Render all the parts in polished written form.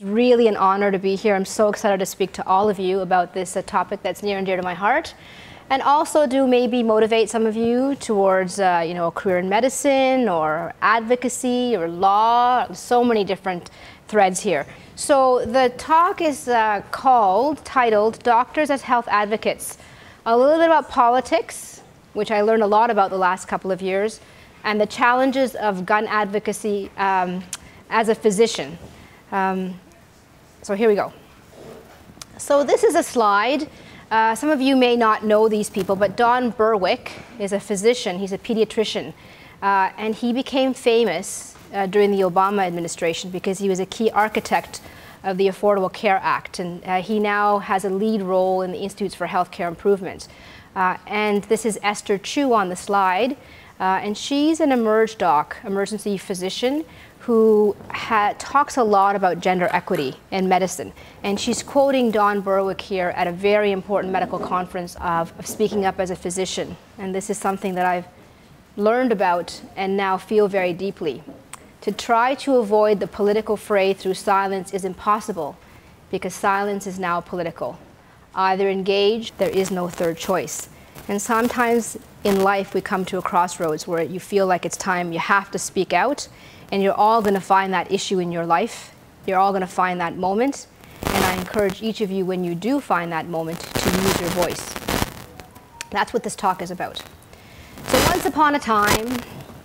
It's really an honor to be here. I'm so excited to speak to all of you about this topic that's near and dear to my heart, and also to maybe motivate some of you towards a career in medicine or advocacy or law. So many different threads here. So the talk is titled Doctors as Health Advocates. A little bit about politics, which I learned a lot about the last couple of years, and the challenges of gun advocacy as a physician. So here we go. So this is a slide. Some of you may not know these people, but Don Berwick is a physician. He's a pediatrician. And he became famous during the Obama administration because he was a key architect of the Affordable Care Act. And he now has a lead role in the Institutes for Healthcare Improvement. And this is Esther Chu on the slide. And she's an emergency physician who talks a lot about gender equity in medicine. And she's quoting Don Berwick here at a very important medical conference of speaking up as a physician. And this is something that I've learned about and now feel very deeply. To try to avoid the political fray through silence is impossible because silence is now political. Either engage, there is no third choice. And sometimes in life we come to a crossroads where you feel like it's time you have to speak out. And you're all going to find that issue in your life. You're all going to find that moment. And I encourage each of you, when you do find that moment, to use your voice. That's what this talk is about. So once upon a time,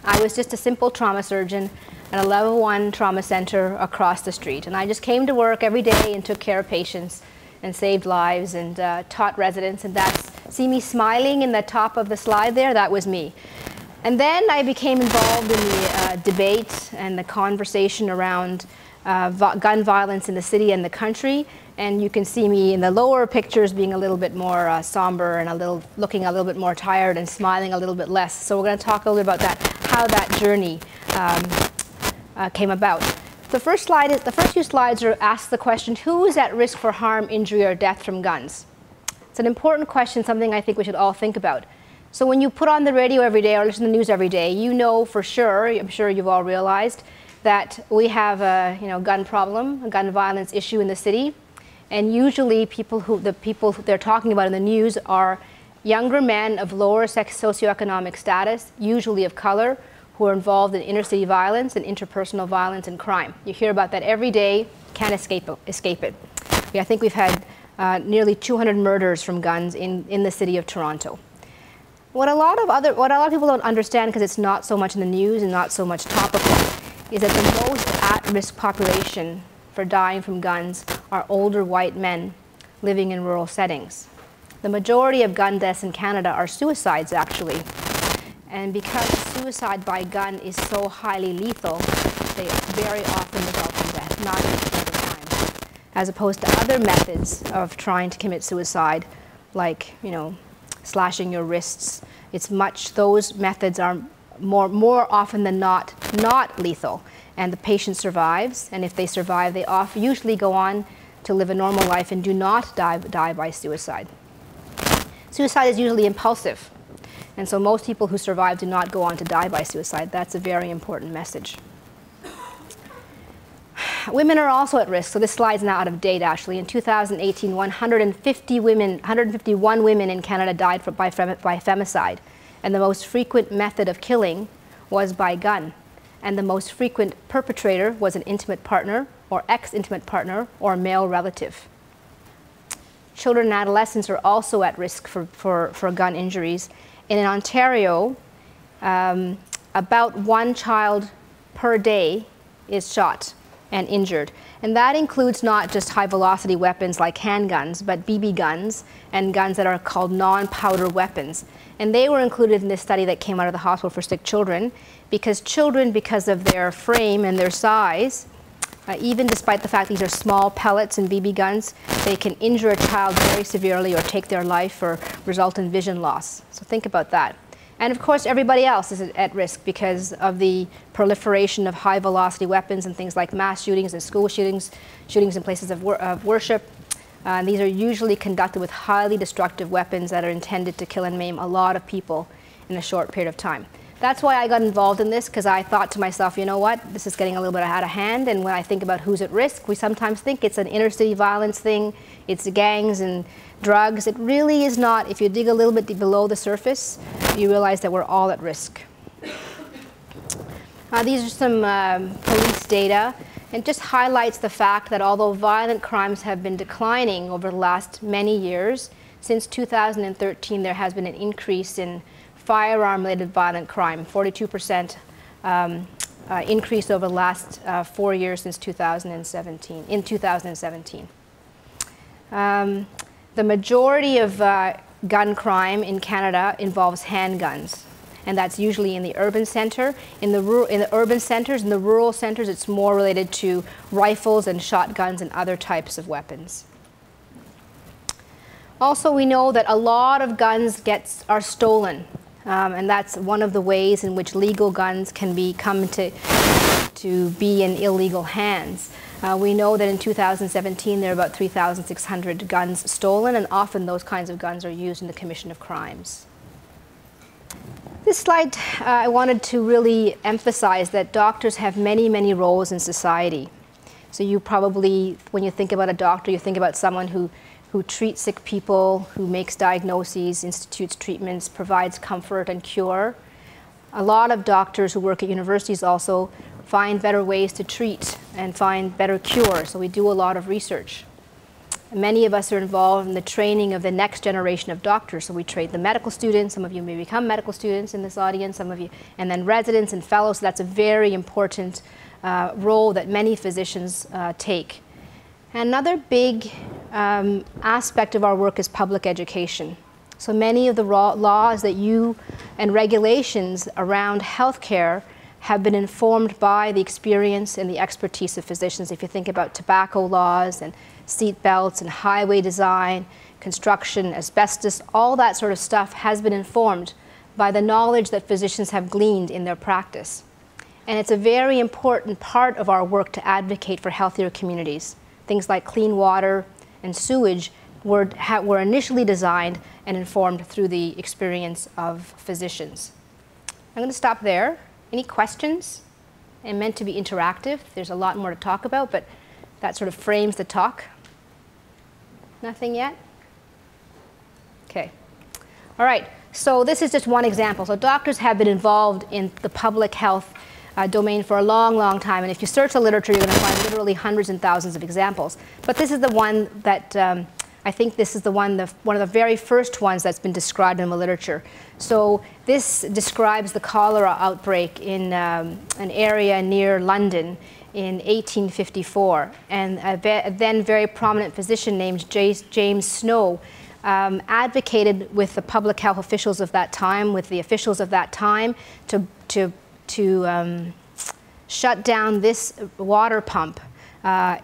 I was just a simple trauma surgeon at a level 1 trauma center across the street. And I just came to work every day and took care of patients and saved lives and taught residents. And see me smiling in the top of the slide there? That was me. And then I became involved in the debate and the conversation around gun violence in the city and the country. And you can see me in the lower pictures being a little bit more somber and looking a little bit more tired and smiling a little bit less. So we're going to talk a little bit about that, how that journey came about. The first few slides ask the question, who is at risk for harm, injury, or death from guns? It's an important question, something I think we should all think about. So when you put on the radio every day or listen to the news every day, you know for sure, I'm sure you've all realized, that we have a gun problem, a gun violence issue in the city. And usually the people they're talking about in the news are younger men of lower socioeconomic status, usually of color, who are involved in inner city violence and interpersonal violence and crime. You hear about that every day, can't escape it. I think we've had nearly 200 murders from guns in the city of Toronto. What a lot of people don't understand, because it's not so much in the news and not so much topical, is that the most at-risk population for dying from guns are older white men living in rural settings. The majority of gun deaths in Canada are suicides, actually. And because suicide by gun is so highly lethal, they very often result in death, 90% of the time, as opposed to other methods of trying to commit suicide, like slashing your wrists. Those methods are more often than not lethal, and the patient survives. And if they survive, they usually go on to live a normal life and do not die by suicide. Suicide is usually impulsive, and so most people who survive do not go on to die by suicide. That's a very important message. Women are also at risk. So this slide's now out of date, actually. In 2018, 151 women in Canada died by femicide. And the most frequent method of killing was by gun. And the most frequent perpetrator was an intimate partner or ex-intimate partner or male relative. Children and adolescents are also at risk for gun injuries. And in Ontario, about 1 child per day is shot and injured. And that includes not just high-velocity weapons like handguns, but BB guns and guns that are called non-powder weapons. And they were included in this study that came out of the Hospital for Sick Children, because children, because of their frame and their size, even despite the fact these are small pellets and BB guns, they can injure a child very severely or take their life or result in vision loss. So think about that. And of course, everybody else is at risk because of the proliferation of high-velocity weapons and things like mass shootings and school shootings, shootings in places of worship. These are usually conducted with highly destructive weapons that are intended to kill and maim a lot of people in a short period of time. That's why I got involved in this, because I thought to myself, you know what, this is getting a little bit out of hand, and when I think about who's at risk, we sometimes think it's an inner city violence thing, it's gangs and drugs. It really is not. If you dig a little bit below the surface, you realize that we're all at risk. These are some police data, and just highlights the fact that although violent crimes have been declining over the last many years, since 2013 there has been an increase in firearm-related violent crime, 42% increase over the last 4 years since 2017. In 2017, the majority of gun crime in Canada involves handguns, and that's usually in the urban center. In the urban centers, in the rural centers, it's more related to rifles and shotguns and other types of weapons. Also, we know that a lot of guns are stolen. And that's one of the ways in which legal guns can come to be in illegal hands. We know that in 2017 there are about 3,600 guns stolen, and often those kinds of guns are used in the commission of crimes. This slide, I wanted to really emphasize that doctors have many, many roles in society. So you probably, when you think about a doctor, you think about someone who treats sick people, who makes diagnoses, institutes treatments, provides comfort and cure. A lot of doctors who work at universities also find better ways to treat and find better cure, so we do a lot of research. Many of us are involved in the training of the next generation of doctors, so we train the medical students. Some of you may become medical students in this audience, some of you, and then residents and fellows. So that's a very important role that many physicians take. Another big aspect of our work is public education. So many of the laws that and regulations around healthcare have been informed by the experience and the expertise of physicians. If you think about tobacco laws and seat belts and highway design, construction, asbestos, all that sort of stuff has been informed by the knowledge that physicians have gleaned in their practice. And it's a very important part of our work to advocate for healthier communities. Things like clean water and sewage were initially designed and informed through the experience of physicians. I'm going to stop there. Any questions? I'm meant to be interactive. There's a lot more to talk about, but that sort of frames the talk. Nothing yet? Okay. All right. So this is just one example. So doctors have been involved in the public health domain for a long, long time. And if you search the literature, you're going to find literally hundreds and thousands of examples. But this is the one that I think this is one of the very first ones that's been described in the literature. So this describes the cholera outbreak in an area near London in 1854. And a then very prominent physician named James Snow advocated with the public health officials of that time, with the officials of that time, to shut down this water pump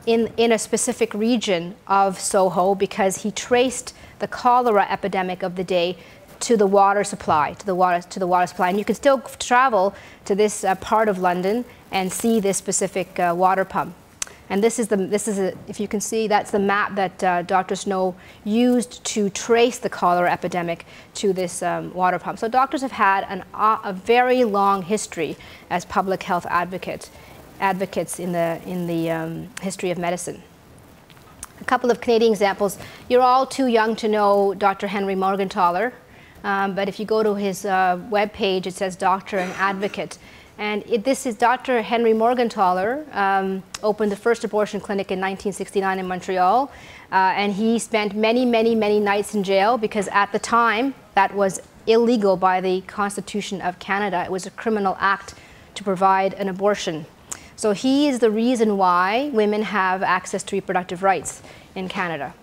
in a specific region of Soho, because he traced the cholera epidemic of the day to the water supply, to the water supply. And you can still travel to this part of London and see this specific water pump. And if you can see, that's the map that Dr. Snow used to trace the cholera epidemic to this water pump. So doctors have had a very long history as public health advocates in the history of medicine. A couple of Canadian examples. You're all too young to know Dr. Henry Morgentaler, but if you go to his webpage, it says Doctor and Advocate. And this is Dr. Henry Morgentaler, opened the first abortion clinic in 1969 in Montreal, and he spent many, many, many nights in jail because at the time that was illegal by the Constitution of Canada. It was a criminal act to provide an abortion. So he is the reason why women have access to reproductive rights in Canada.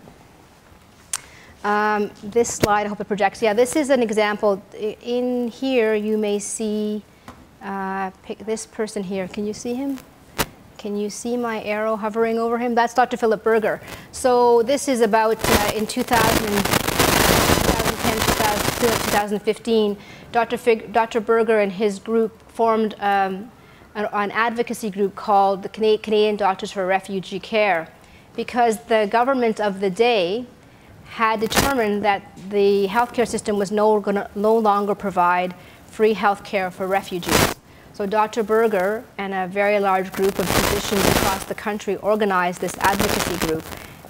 This slide, I hope it projects. Yeah, this is an example. In here, you may see this person here. Can you see him? Can you see my arrow hovering over him? That's Dr. Philip Berger. So this is about in 2010, 2015, Dr. Berger and his group formed an advocacy group called the Canadian Doctors for Refugee Care, because the government of the day had determined that the healthcare system was no longer provide free health care for refugees. So Dr. Berger and a very large group of physicians across the country organized this advocacy group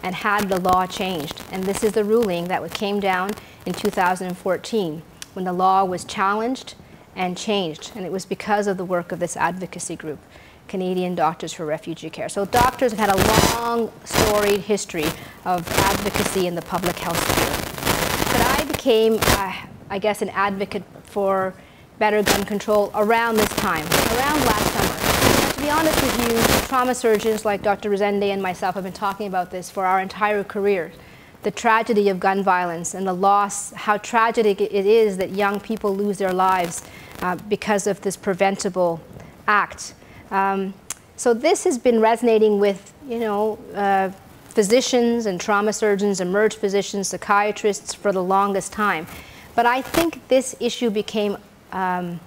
and had the law changed. And this is the ruling that came down in 2014 when the law was challenged and changed. And it was because of the work of this advocacy group, Canadian Doctors for Refugee Care. So doctors have had a long, storied history of advocacy in the public health sphere. But I became, I guess, an advocate for better gun control around this time, around last summer. And to be honest with you, trauma surgeons like Dr. Resende and myself have been talking about this for our entire career. The tragedy of gun violence and the loss, how tragic it is that young people lose their lives because of this preventable act. So this has been resonating with, physicians and trauma surgeons, emerged physicians, psychiatrists for the longest time. But I think this issue became kind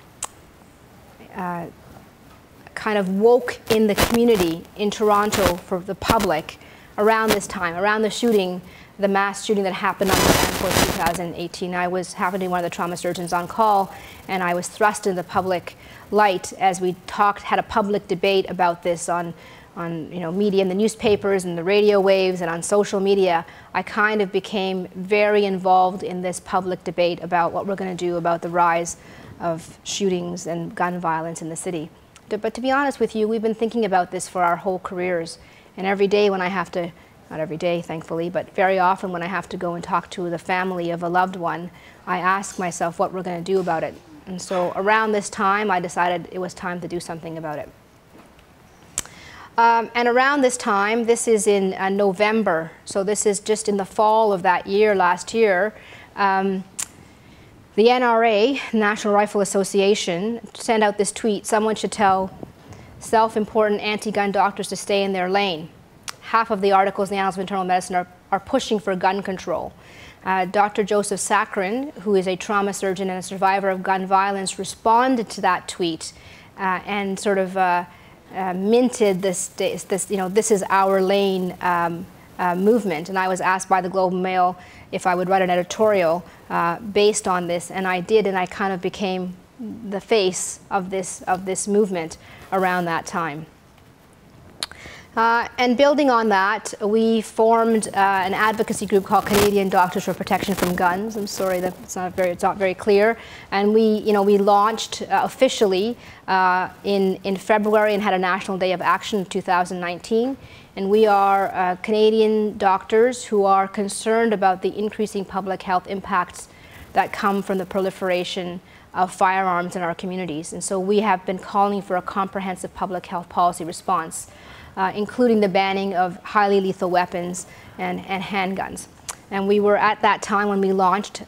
of woke in the community in Toronto for the public around this time, around the shooting, the mass shooting that happened on November 4th, 2018. I happened to be one of the trauma surgeons on call, and I was thrust into the public light as we had a public debate about this on media, in the newspapers and the radio waves and on social media. I kind of became very involved in this public debate about what we're going to do about the rise of shootings and gun violence in the city. But to be honest with you, we've been thinking about this for our whole careers. And every day when I have to, not every day thankfully, but very often when I have to go and talk to the family of a loved one, I ask myself what we're going to do about it. And so around this time, I decided it was time to do something about it. And around this time, this is in November, so this is just in the fall of that year, last year, the NRA, National Rifle Association, sent out this tweet: someone should tell self-important anti-gun doctors to stay in their lane. Half of the articles in the Annals of Internal Medicine are pushing for gun control. Dr. Joseph Sakharin, who is a trauma surgeon and a survivor of gun violence, responded to that tweet and sort of minted this is our lane movement. And I was asked by the Globe and Mail if I would write an editorial based on this, and I did, and I kind of became the face of this movement around that time. And building on that, we formed an advocacy group called Canadian Doctors for Protection from Guns. I'm sorry that it's not very clear. And we launched officially in February and had a National Day of Action in 2019. And we are Canadian doctors who are concerned about the increasing public health impacts that come from the proliferation of firearms in our communities. And so we have been calling for a comprehensive public health policy response, including the banning of highly lethal weapons and handguns. And we were at that time when we launched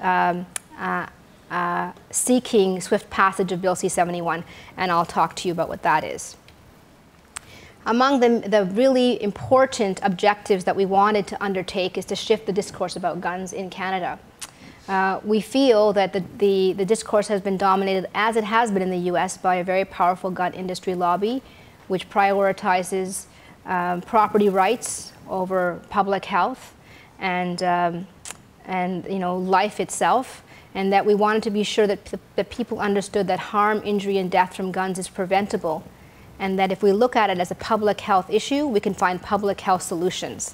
seeking swift passage of Bill C71, and I'll talk to you about what that is. Among the really important objectives that we wanted to undertake is to shift the discourse about guns in Canada. We feel that the discourse has been dominated, as it has been in the US, by a very powerful gun industry lobby, which prioritizes property rights over public health and life itself, and that we wanted to be sure that people understood that harm, injury, and death from guns is preventable, and that if we look at it as a public health issue, we can find public health solutions.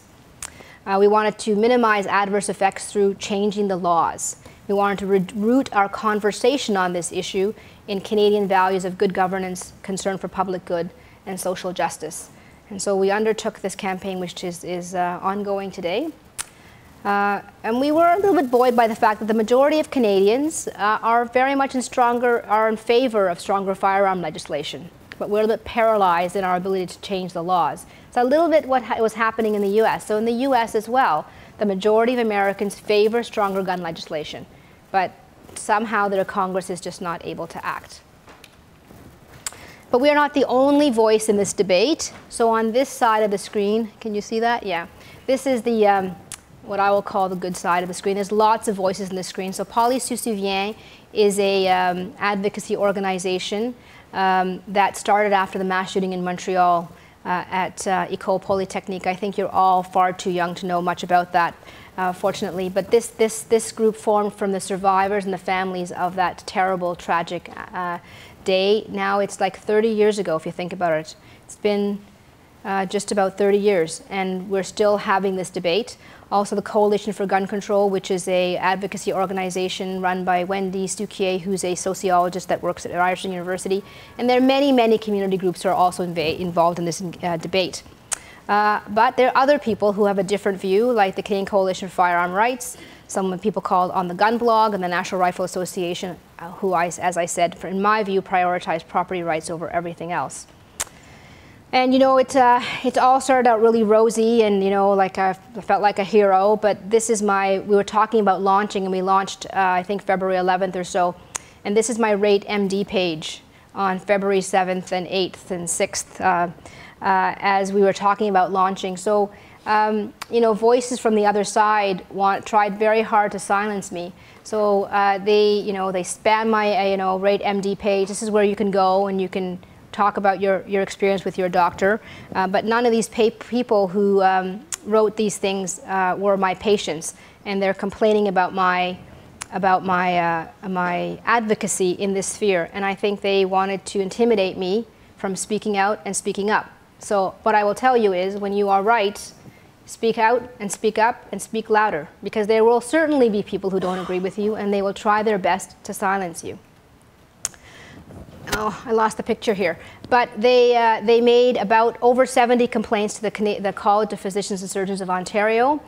We wanted to minimize adverse effects through changing the laws. We wanted to root our conversation on this issue in Canadian values of good governance, concern for public good, and social justice. And so we undertook this campaign, which is ongoing today. And we were a little bit buoyed by the fact that the majority of Canadians are very much are in favor of stronger firearm legislation. But we're a little bit paralyzed in our ability to change the laws. It's a little bit what was happening in the US. So in the US as well, the majority of Americans favor stronger gun legislation. But somehow their Congress is just not able to act. But we are not the only voice in this debate. So on this side of the screen, can you see that? Yeah. This is the, what I will call the good side of the screen. There's lots of voices in the screen. So Police se souvient is a advocacy organization that started after the mass shooting in Montreal at Ecole Polytechnique. I think you're all far too young to know much about that, fortunately. But this group formed from the survivors and the families of that terrible, tragic day. Now it's like 30 years ago, if you think about it. It's been just about 30 years, and we're still having this debate. Also, the Coalition for Gun Control, which is a advocacy organization run by Wendy Stuquier, who's a sociologist that works at Ryerson University. And there are many, many community groups who are also involved in this debate. But there are other people who have a different view, like the Canadian Coalition for Firearm Rights, some people called On the Gun Blog, and the National Rifle Association, who, as I said, in my view, prioritize property rights over everything else. And you know, it all started out really rosy, and you know, like I felt like a hero. But this is we were talking about launching, and we launched, I think, February 11th or so. And this is my RateMD page on February 7th and 8th and 6th as we were talking about launching. So, you know, voices from the other side tried very hard to silence me. So they spam my, RateMD page. This is where you can go and you can talk about your experience with your doctor. But none of these people who wrote these things were my patients, and they're complaining about my advocacy in this sphere. And I think they wanted to intimidate me from speaking out and speaking up. So what I will tell you is, when you are right, speak out and speak up and speak louder, because there will certainly be people who don't agree with you, and they will try their best to silence you. Oh, I lost the picture here. But they made about over 70 complaints to the College of Physicians and Surgeons of Ontario,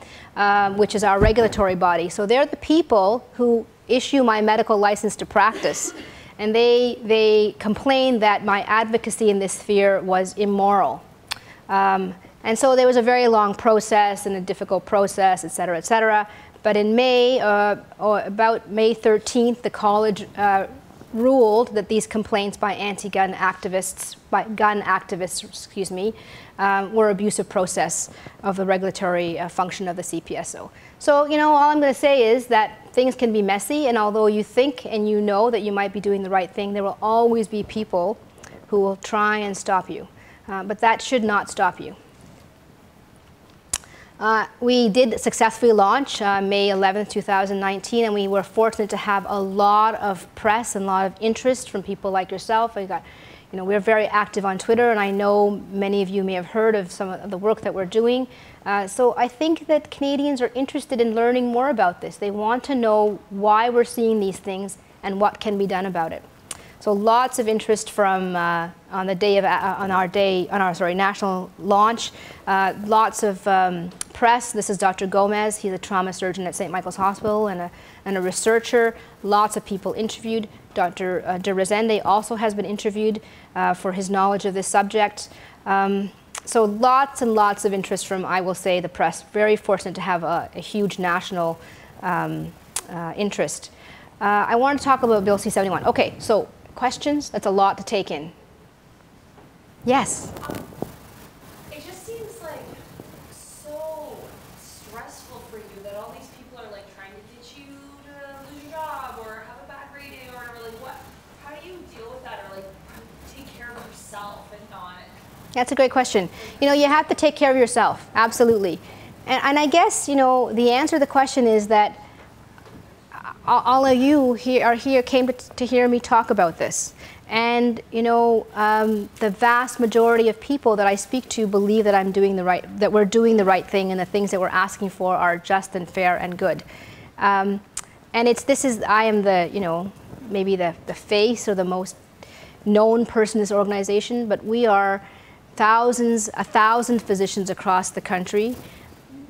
which is our regulatory body. So they're the people who issue my medical license to practice. And they complained that my advocacy in this sphere was immoral. And so there was a very long process and a difficult process, et cetera, et cetera. But in May, about May 13th, the college ruled that these complaints by gun activists, were abusive process of the regulatory function of the CPSO. So, you know, all I'm going to say is that things can be messy, and although you think and you know that you might be doing the right thing, there will always be people who will try and stop you. But that should not stop you. We did successfully launch May 11th, 2019, and we were fortunate to have a lot of press and a lot of interest from people like yourself. We're very active on Twitter, and I know many of you may have heard of some of the work that we're doing. So I think that Canadians are interested in learning more about this. They want to know why we're seeing these things and what can be done about it. So lots of interest from on our national launch. Lots of press. This is Dr. Gomez. He's a trauma surgeon at St. Michael's Hospital and a researcher. Lots of people interviewed. Dr. de Resende also has been interviewed for his knowledge of this subject. So lots and lots of interest from, I will say, the press. Very fortunate to have a huge national interest. I want to talk about Bill C71. Okay, so questions? That's a lot to take in. Yes? It just seems like so stressful for you that all these people are like trying to get you to lose your job or have a bad rating or whatever. Like, how do you deal with that, or like take care of yourself and not? That's a great question. You know, you have to take care of yourself, absolutely. And I guess, you know, the answer to the question is that all of you came to hear me talk about this. And, you know, the vast majority of people that I speak to believe that we're doing the right thing, and the things that we're asking for are just and fair and good. And I am the, you know, maybe the face or the most known person in this organization, but we are 1,000 physicians across the country,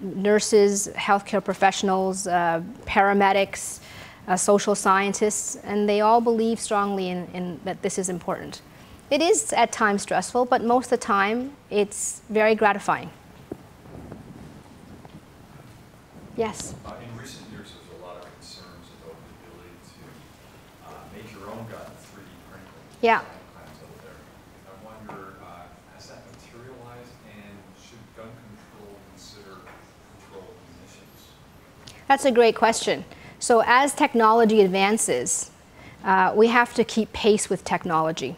nurses, healthcare professionals, paramedics, social scientists, and they all believe strongly in that this is important. It is at times stressful, but most of the time it's very gratifying. Yes? In recent years, there's a lot of concerns about the ability to make your own gun 3D printed. Yeah. Sometimes out there. I wonder, has that materialized, and should gun control consider control of munitions? That's a great question. So as technology advances, we have to keep pace with technology.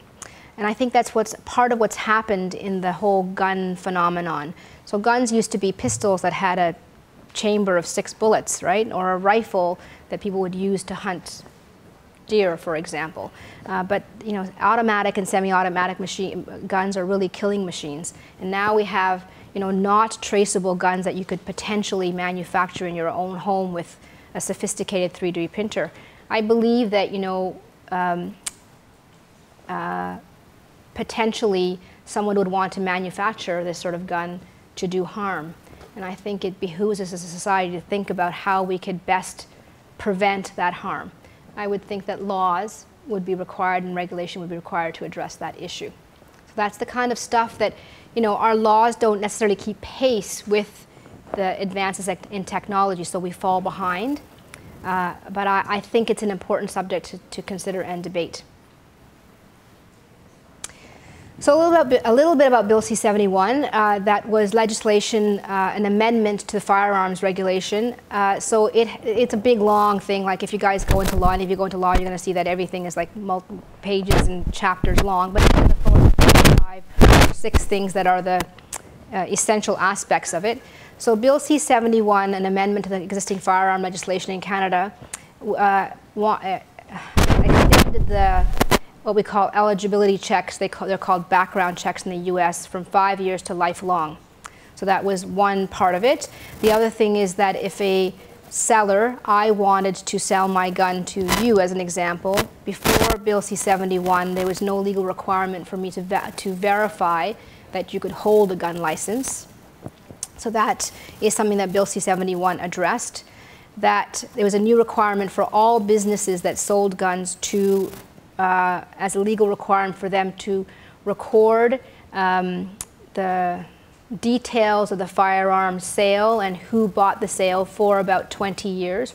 And I think that's part of what's happened in the whole gun phenomenon. So guns used to be pistols that had a chamber of 6 bullets, right? Or a rifle that people would use to hunt deer, for example. But you know, automatic and semi-automatic guns are really killing machines. And now we have, you know, not traceable guns that you could potentially manufacture in your own home with a sophisticated 3D printer. I believe that, you know, potentially someone would want to manufacture this sort of gun to do harm. And I think it behooves us as a society to think about how we could best prevent that harm. I would think that laws would be required and regulation would be required to address that issue. So that's the kind of stuff that, you know, our laws don't necessarily keep pace with the advances in technology, so we fall behind. But I think it's an important subject to consider and debate. So a little bit about Bill C71. That was legislation, an amendment to the firearms regulation. So it's a big, long thing. Like if you guys go into law, and if you go into law, you're going to see that everything is like multiple pages and chapters long. But it's full of 5 or 6 things that are the essential aspects of it. So Bill C71, an amendment to the existing firearm legislation in Canada, extended what we call eligibility checks. They're called background checks in the US from 5 years to lifelong. So that was one part of it. The other thing is that if a seller, I wanted to sell my gun to you as an example, before Bill C71 there was no legal requirement for me to verify that you could hold a gun license. So that is something that Bill C71 addressed. That there was a new requirement for all businesses that sold guns to as a legal requirement for them to record the details of the firearm sale and who bought the sale for about 20 years,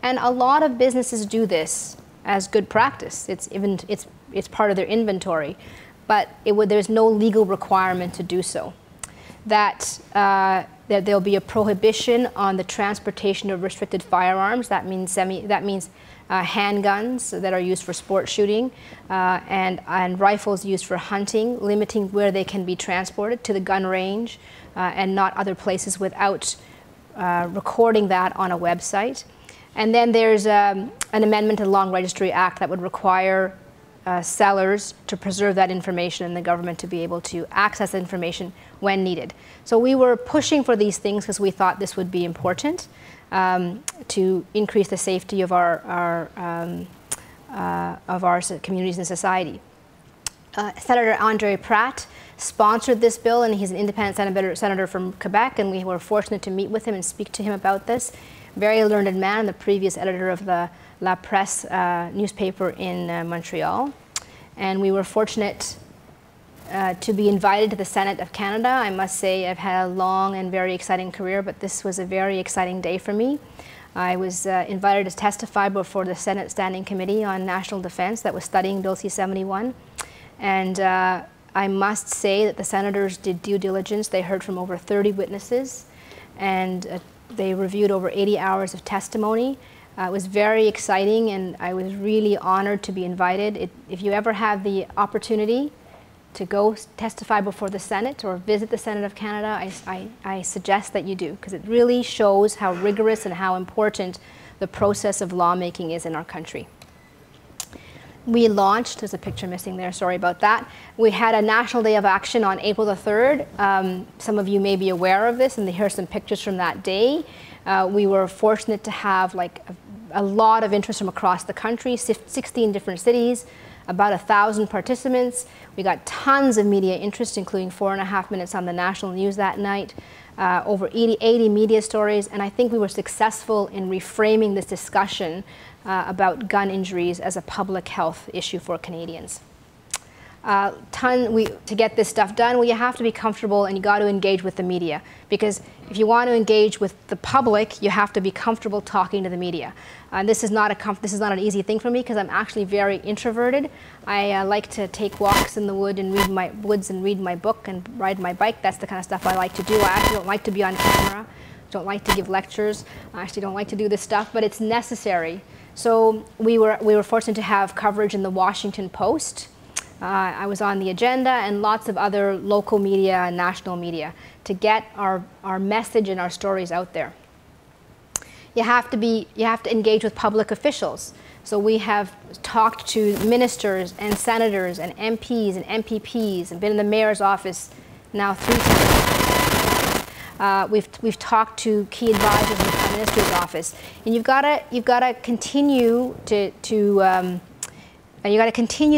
And a lot of businesses do this as good practice. It's part of their inventory, but there's no legal requirement to do so. That there'll be a prohibition on the transportation of restricted firearms. That means handguns that are used for sport shooting and rifles used for hunting, limiting where they can be transported to the gun range and not other places without recording that on a website. And then there's an amendment to the Long Registry Act that would require sellers to preserve that information and the government to be able to access information when needed. So we were pushing for these things because we thought this would be important to increase the safety of our communities and society. Senator Andre Pratt sponsored this bill, and he's an independent senator from Quebec, and we were fortunate to meet with him and speak to him about this. Very learned man, the previous editor of the La Presse newspaper in Montreal. And we were fortunate to be invited to the Senate of Canada. I must say I've had a long and very exciting career, but this was a very exciting day for me. I was invited to testify before the Senate Standing Committee on National Defense that was studying Bill C71. And I must say that the senators did due diligence. They heard from over 30 witnesses, and they reviewed over 80 hours of testimony. It was very exciting, and I was really honored to be invited. If you ever have the opportunity to go testify before the Senate or visit the Senate of Canada, I suggest that you do, because it really shows how rigorous and how important the process of lawmaking is in our country. We launched, there's a picture missing there, sorry about that. We had a National Day of Action on April the 3rd. Some of you may be aware of this, and here are some pictures from that day. We were fortunate to have a lot of interest from across the country, 16 different cities, about 1,000 participants. We got tons of media interest, including 4.5 minutes on the national news that night, over 80 media stories, and I think we were successful in reframing this discussion about gun injuries as a public health issue for Canadians. To get this stuff done, well, you have to be comfortable and you got to engage with the media, because if you want to engage with the public, you have to be comfortable talking to the media. This is not an easy thing for me because I'm actually very introverted. I like to take walks in the woods and read my book and ride my bike. That's the kind of stuff I like to do. I actually don't like to be on camera. Don't like to give lectures. I actually don't like to do this stuff, but it's necessary. So we were fortunate to have coverage in the Washington Post. I was on the agenda, and lots of other local media and national media to get our message and our stories out there. You have to engage with public officials. So we have talked to ministers and senators and MPs and MPPs and been in the mayor's office now 3 times. We've talked to key advisors in the Prime Minister's office, and you've got to continue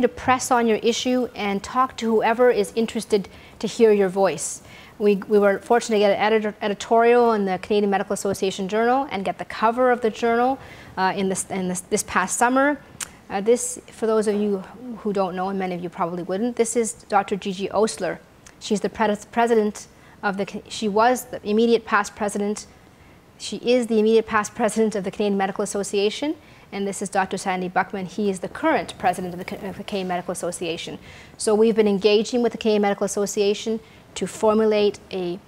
to press on your issue and talk to whoever is interested to hear your voice. We were fortunate to get an editorial in the Canadian Medical Association Journal and get the cover of the journal this past summer. This, for those of you who don't know, and many of you probably wouldn't, this is Dr. Gigi Osler. She's the president of she was the immediate past president. She is the immediate past president of the Canadian Medical Association. And this is Dr. Sandy Buckman. He is the current president of the Canadian Medical Association. So we've been engaging with the Canadian Medical Association to formulate a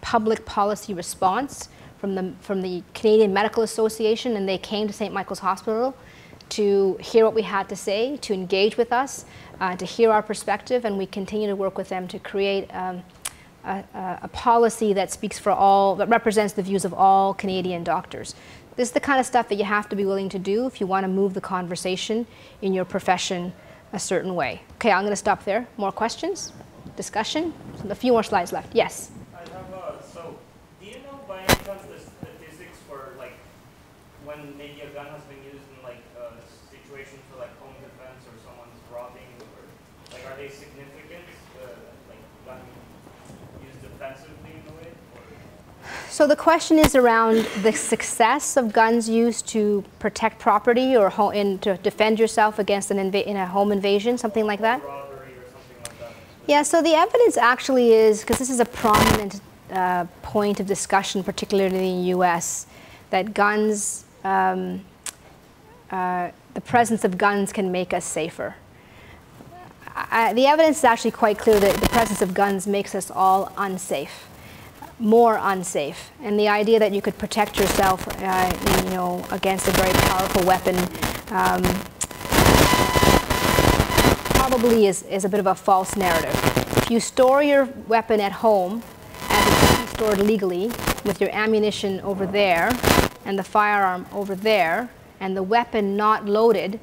public policy response from the Canadian Medical Association, and they came to St. Michael's Hospital to hear what we had to say, to engage with us, to hear our perspective, and we continue to work with them to create a policy that speaks for all, that represents the views of all Canadian doctors. This is the kind of stuff that you have to be willing to do if you want to move the conversation in your profession a certain way. Okay, I'm going to stop there. More questions? Discussion? So a few more slides left. Yes? I have, so do you know by any chance the statistics for like when maybe a gun has been used in like a situation for like home defense or someone's robbing, or like are they significant, like gun used defensively in a way? So the question is around the success of guns used to protect property or to defend yourself against in a home invasion, something like that? Robbery or something like that. Yeah, so the evidence actually is, because this is a prominent point of discussion, particularly in the US, that guns, the presence of guns can make us safer. The evidence is actually quite clear that the presence of guns makes us all unsafe. More unsafe, and the idea that you could protect yourself, against a very powerful weapon, probably is a bit of a false narrative. If you store your weapon at home, as it should be stored legally, with your ammunition over there, and the firearm over there, and the weapon not loaded,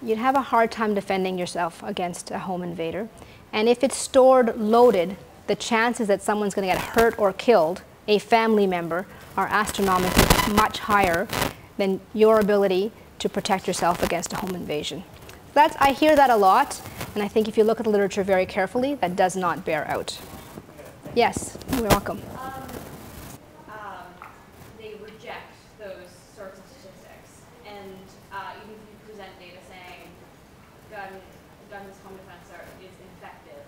you'd have a hard time defending yourself against a home invader. And if it's stored loaded, the chances that someone's going to get hurt or killed, a family member, are astronomically much higher than your ability to protect yourself against a home invasion. I hear that a lot, and I think if you look at the literature very carefully, that does not bear out. Yes, you're welcome. They reject those sorts of statistics, and even if you present data saying guns as home defense is effective,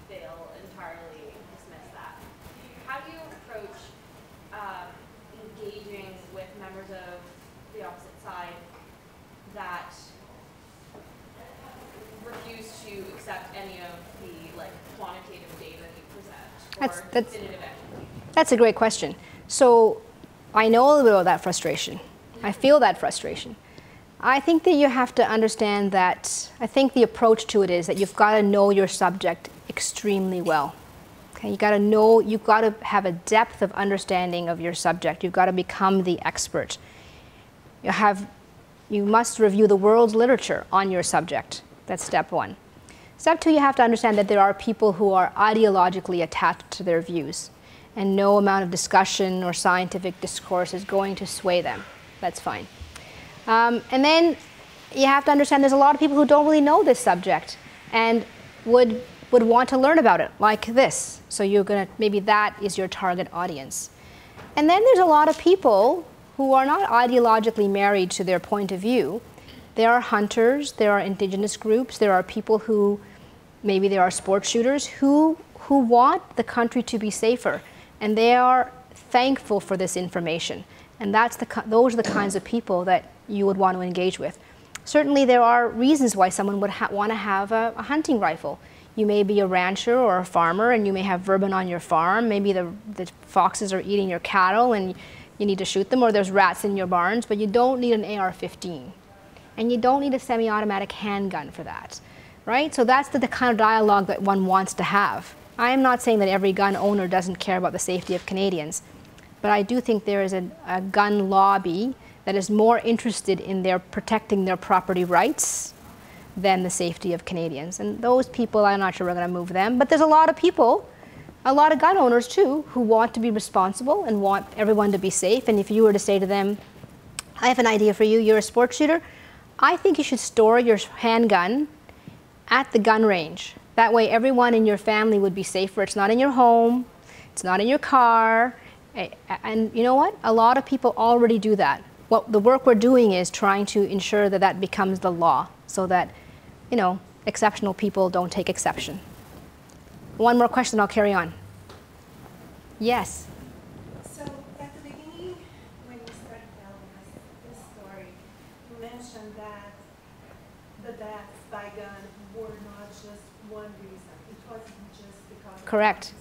they'll entirely dismiss that. How do you approach engaging with members of the opposite side that refuse to accept any of the quantitative data that you present or definitive evidence? That's a great question. So I know a little bit about that frustration. I feel that frustration. I think that you have to understand that, I think the approach to it is that you've got to know your subject extremely well. Okay, you've got to have a depth of understanding of your subject. You've got to become the expert. You must review the world's literature on your subject. That's step one. Step two, you have to understand that there are people who are ideologically attached to their views, and no amount of discussion or scientific discourse is going to sway them. That's fine. And then you have to understand there's a lot of people who don't really know this subject and would want to learn about it, like this. So maybe that is your target audience. And then there's a lot of people who are not ideologically married to their point of view. There are hunters, there are indigenous groups, there are people who, maybe there are sports shooters who want the country to be safer, and they are thankful for this information. And those are the kinds of people that you would want to engage with. Certainly there are reasons why someone would want to have a hunting rifle. You may be a rancher or a farmer, and you may have vermin on your farm. Maybe the foxes are eating your cattle and you need to shoot them, or there's rats in your barns, but you don't need an AR-15. And you don't need a semi-automatic handgun for that. right? So that's the kind of dialogue that one wants to have. I am not saying that every gun owner doesn't care about the safety of Canadians, but I do think there is a gun lobby that is more interested in protecting their property rights than the safety of Canadians. And those people, I'm not sure we're going to move them, but there's a lot of people, a lot of gun owners too, who want to be responsible and want everyone to be safe. And if you were to say to them, I have an idea for you, you're a sports shooter, I think you should store your handgun at the gun range. That way everyone in your family would be safer. It's not in your home, it's not in your car. And you know what? A lot of people already do that. What the work we're doing is trying to ensure that that becomes the law so that, you know, exceptional people don't take exception. One more question, I'll carry on. Yes? So at the beginning, when you started telling us this story, you mentioned that the deaths by gun were not just one reason. It wasn't just because of Correct.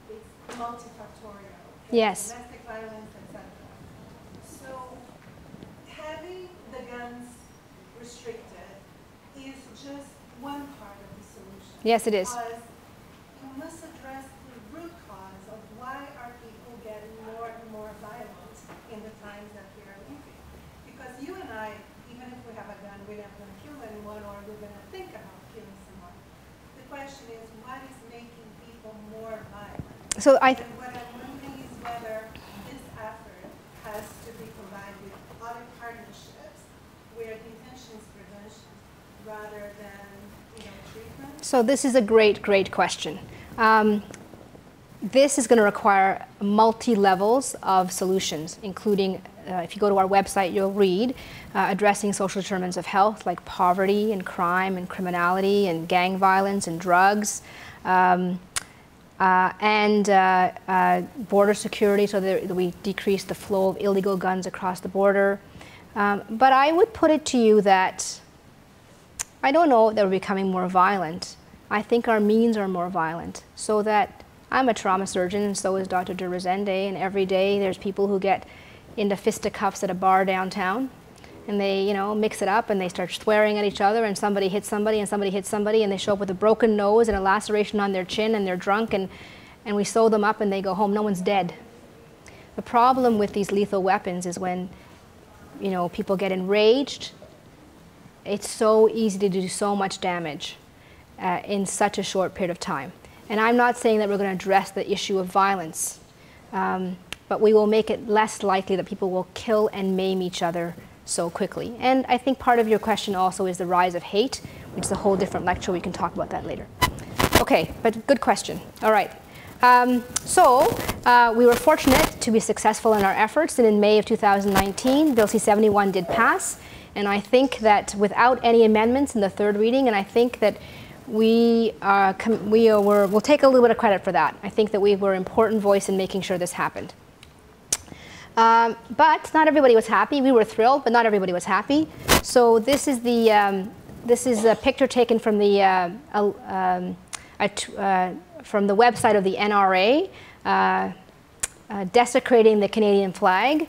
guns. It's multifactorial. Yes. Domestic violence, etc. So having the guns restricted is just one part of the solution. Yes, it is. Because you must address the root cause of why are people getting more and more violent in the times that we are living. Because you and I, even if we have a gun, we're not going to kill anyone or we're going to think about killing someone. The question is, what is making people more violent? So And what I'm wondering is whether this effort has to be combined with other partnerships where the intention is prevention rather than, you know, treatment. So this is a great, great question. This is going to require multi-levels of solutions, including, if you go to our website, you'll read, addressing social determinants of health like poverty and crime and criminality and gang violence and drugs, and border security so that we decrease the flow of illegal guns across the border. But I would put it to you that I don't know that we're becoming more violent. I think our means are more violent. So that I'm a trauma surgeon, and so is Dr. de Resende, and every day there's people who get into fisticuffs at a bar downtown, and they, you know, mix it up and they start swearing at each other, and somebody hits somebody and somebody hits somebody, and they show up with a broken nose and a laceration on their chin, and they're drunk, and we sew them up and they go home. No one's dead. The problem with these lethal weapons is when, you know, people get enraged, it's so easy to do so much damage in such a short period of time. And I'm not saying that we're going to address the issue of violence, but we will make it less likely that people will kill and maim each other so quickly. And I think part of your question also is the rise of hate, which is a whole different lecture. We can talk about that later. Okay, but good question. All right. We were fortunate to be successful in our efforts, and in May of 2019, Bill C71 did pass. And I think that without any amendments in the third reading, and I think that we'll take a little bit of credit for that. I think that we were an important voice in making sure this happened. But not everybody was happy. We were thrilled, but not everybody was happy. So this is a picture taken from the website of the NRA, desecrating the Canadian flag.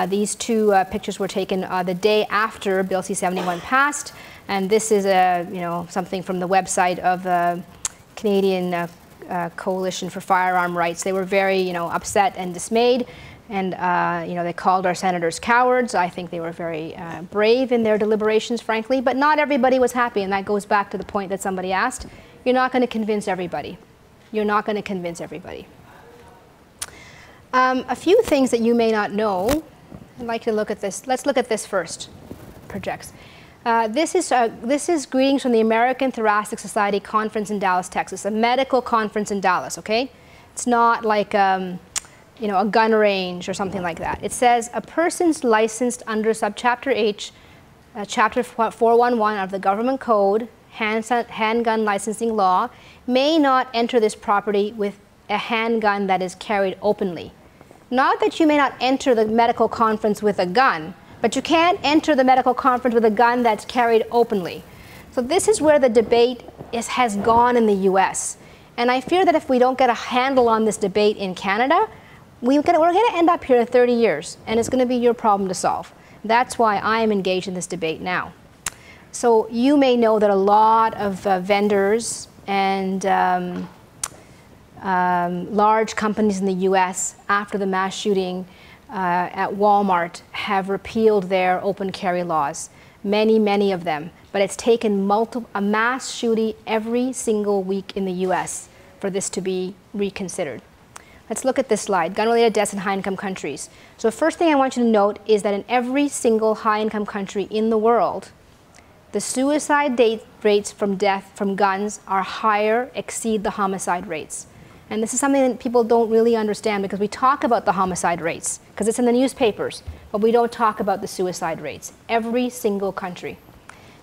These two pictures were taken the day after Bill C71 passed, and this is something from the website of the Canadian Coalition for Firearm Rights. They were very upset and dismayed, and they called our senators cowards. I think they were very brave in their deliberations, frankly, but not everybody was happy, and that goes back to the point that somebody asked. You're not going to convince everybody. You're not going to convince everybody. A few things that you may not know. I'd like to look at this. Let's look at this first. Projects. This is greetings from the American Thoracic Society Conference in Dallas, Texas, a medical conference in Dallas. Okay, it's not like a gun range or something like that. It says a person's licensed under subchapter H, chapter 411 of the Government Code, handgun licensing law, may not enter this property with a handgun that is carried openly. Not that you may not enter the medical conference with a gun, but you can't enter the medical conference with a gun that's carried openly. So this is where the debate has gone in the US. And I fear that if we don't get a handle on this debate in Canada, we're going to end up here in 30 years, and it's going to be your problem to solve. That's why I am engaged in this debate now. So you may know that a lot of vendors and large companies in the US, after the mass shooting at Walmart, have repealed their open carry laws. Many, many of them. But it's taken a mass shooting every single week in the US for this to be reconsidered. Let's look at this slide, gun-related deaths in high-income countries. So the first thing I want you to note is that in every single high-income country in the world, the suicide rates from death from guns are higher, exceed the homicide rates. And this is something that people don't really understand, because we talk about the homicide rates, because it's in the newspapers, but we don't talk about the suicide rates. Every single country.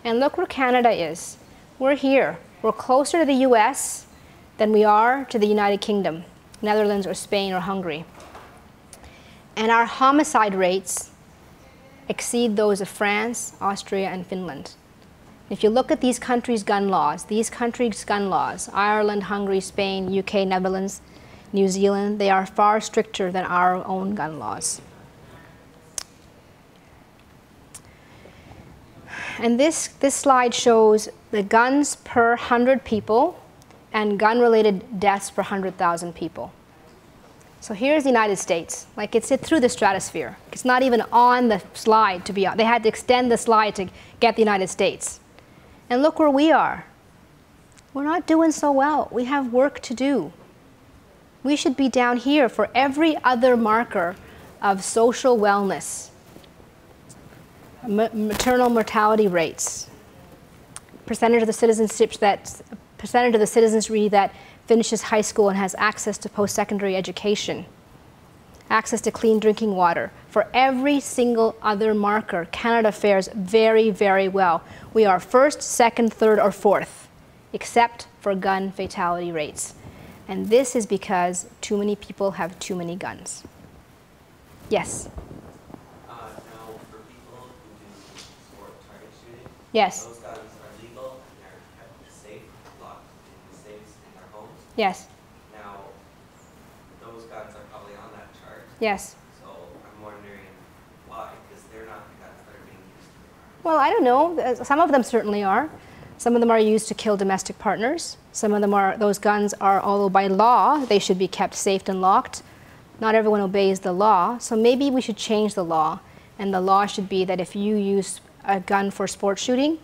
And look where Canada is. We're here. We're closer to the US than we are to the United Kingdom, Netherlands or Spain or Hungary. And our homicide rates exceed those of France, Austria, and Finland. If you look at these countries' gun laws, Ireland, Hungary, Spain, UK, Netherlands, New Zealand, they are far stricter than our own gun laws. And this slide shows the guns per 100 people and gun-related deaths per 100,000 people. So here's the United States. Like, it's through the stratosphere. It's not even on the slide to be on. They had to extend the slide to get the United States. And look where we are. We're not doing so well. We have work to do. We should be down here for every other marker of social wellness. Maternal mortality rates, percentage of the citizenry that finishes high school and has access to post-secondary education, access to clean drinking water. For every single other marker, Canada fares very, very well. We are first, second, third, or fourth, except for gun fatality rates. And this is because too many people have too many guns. Yes? Now, for people who do sport target shooting, Yes. those guns are legal and they're kept safe, locked in safes in their homes. Yes. Now, those guns are probably on that chart. Yes. So I'm wondering why, because they're not the guns that are being used to the Well, I don't know. Some of them certainly are. Some of them are used to kill domestic partners. Some of them are, those guns are, although by law they should be kept safe and locked, not everyone obeys the law. So maybe we should change the law. And the law should be that if you use a gun for sport shooting,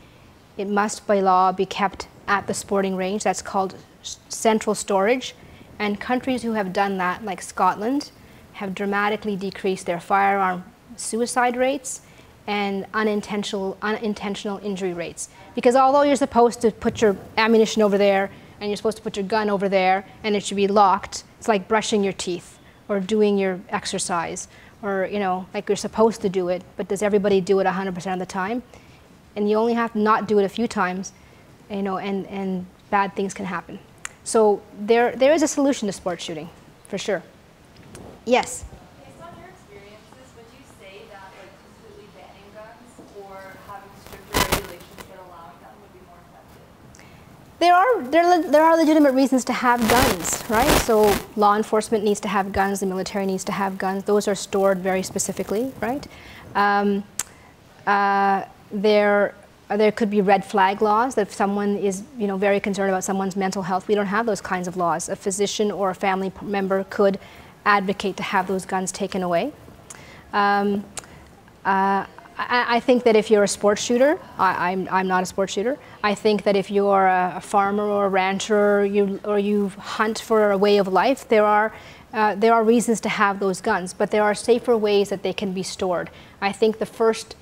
it must by law be kept at the sporting range. That's called central storage. And countries who have done that, like Scotland, have dramatically decreased their firearm suicide rates and unintentional injury rates. Because although you're supposed to put your ammunition over there and you're supposed to put your gun over there and it should be locked, it's like brushing your teeth or doing your exercise, or, you know, like you're supposed to do it, but does everybody do it 100% of the time? And you only have to not do it a few times, you know, and bad things can happen. So there is a solution to sport shooting, for sure. Yes? Based on your experiences, would you say that like completely banning guns or having stricter regulations that allow them would be more effective? There are legitimate reasons to have guns, right? So law enforcement needs to have guns, the military needs to have guns. Those are stored very specifically, right? There could be red flag laws that if someone is, you know, very concerned about someone's mental health. We don't have those kinds of laws. A physician or a family member could advocate to have those guns taken away. I think that if you're a sports shooter, I'm not a sports shooter. I think that if you're a farmer or a rancher, or you hunt for a way of life, there are reasons to have those guns, but there are safer ways that they can be stored. I think the first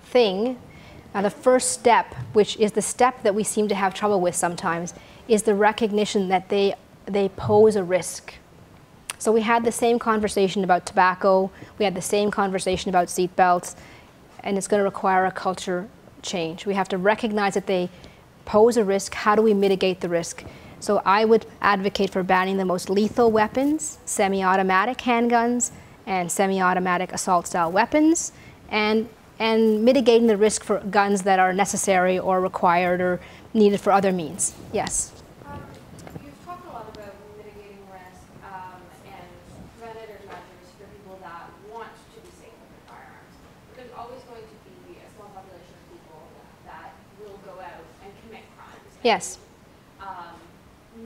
thing, the first step, which is the step that we seem to have trouble with sometimes, is the recognition that they pose a risk. So we had the same conversation about tobacco, we had the same conversation about seat belts, and it's going to require a culture change. We have to recognize that they pose a risk. How do we mitigate the risk? So I would advocate for banning the most lethal weapons, semi-automatic handguns, and semi-automatic assault-style weapons, and mitigating the risk for guns that are necessary or required or needed for other means. Yes? You've talked a lot about mitigating risk and preventative measures for people that want to be safe with their firearms. But there's always going to be a small population of people Yes.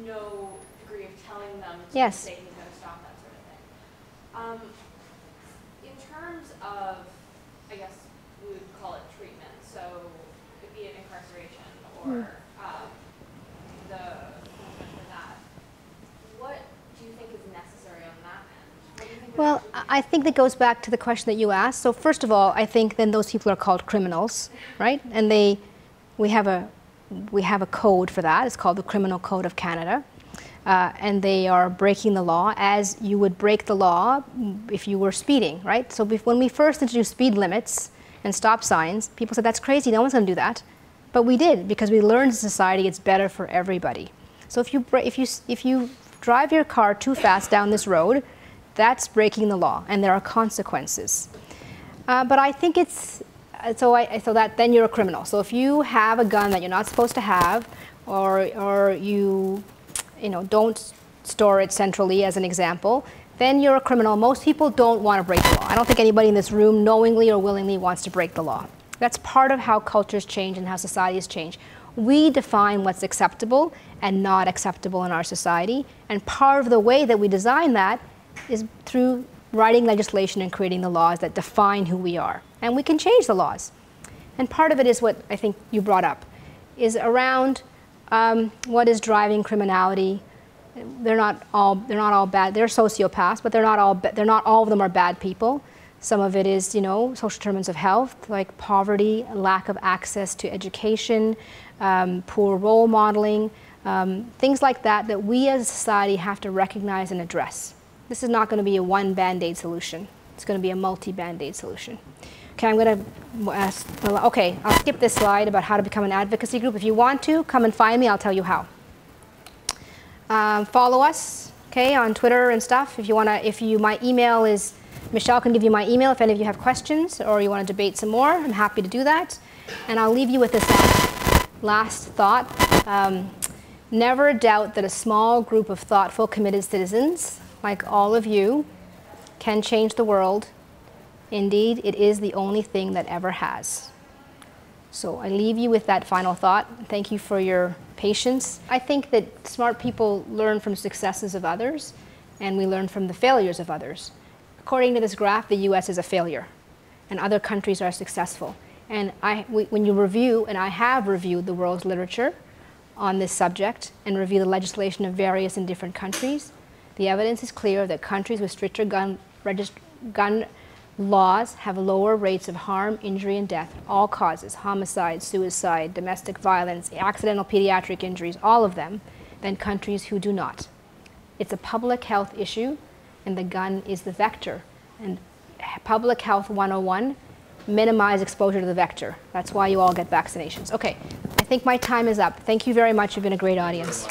No degree of telling them to Yes. say he's going to stop, that sort of thing. In terms of, I guess we would call it treatment, so it'd be an incarceration or the punishment for that. What do you think is necessary on that end? What do you think would Well, actually be- I think that goes back to the question that you asked. So first of all, I think then those people are called criminals, right? And we have a code for that. It's called the Criminal Code of Canada. And they are breaking the law as you would break the law if you were speeding, right? So when we first introduced speed limits and stop signs, people said, that's crazy, no one's going to do that. But we did, because we learned as a society it's better for everybody. So if you drive your car too fast down this road, that's breaking the law, and there are consequences. But I think it's, then you're a criminal. So if you have a gun that you're not supposed to have, or you don't store it centrally, as an example, then you're a criminal. Most people don't want to break the law. I don't think anybody in this room knowingly or willingly wants to break the law. That's part of how cultures change and how societies change. We define what's acceptable and not acceptable in our society, and part of the way that we design that is through writing legislation and creating the laws that define who we are. And we can change the laws. And part of it is what I think you brought up, is around what is driving criminality. They're not all bad. They're sociopaths, but they're not all of them are bad people. Some of it is, social determinants of health, like poverty, lack of access to education, poor role modeling, things like that we as a society have to recognize and address. This is not going to be a one Band-Aid solution. It's going to be a multi-Band-Aid solution. Okay, I'm going to, I'll skip this slide about how to become an advocacy group. If you want to, come and find me, I'll tell you how. Follow us, okay, on Twitter and stuff. My email is, Michelle can give you my email if any of you have questions or you want to debate some more. I'm happy to do that. And I'll leave you with this last thought. Never doubt that a small group of thoughtful, committed citizens, like all of you, can change the world. Indeed, it is the only thing that ever has. So I leave you with that final thought. Thank you for your patience. I think that smart people learn from successes of others, and we learn from the failures of others. According to this graph, the US is a failure, and other countries are successful. And when you review, and I have reviewed the world's literature on this subject and review the legislation of various and different countries, the evidence is clear that countries with stricter gun laws have lower rates of harm, injury, and death, all causes, homicide, suicide, domestic violence, accidental pediatric injuries, all of them, than countries who do not. It's a public health issue, and the gun is the vector. And Public Health 101, minimize exposure to the vector. That's why you all get vaccinations. Okay, I think my time is up. Thank you very much. You've been a great audience.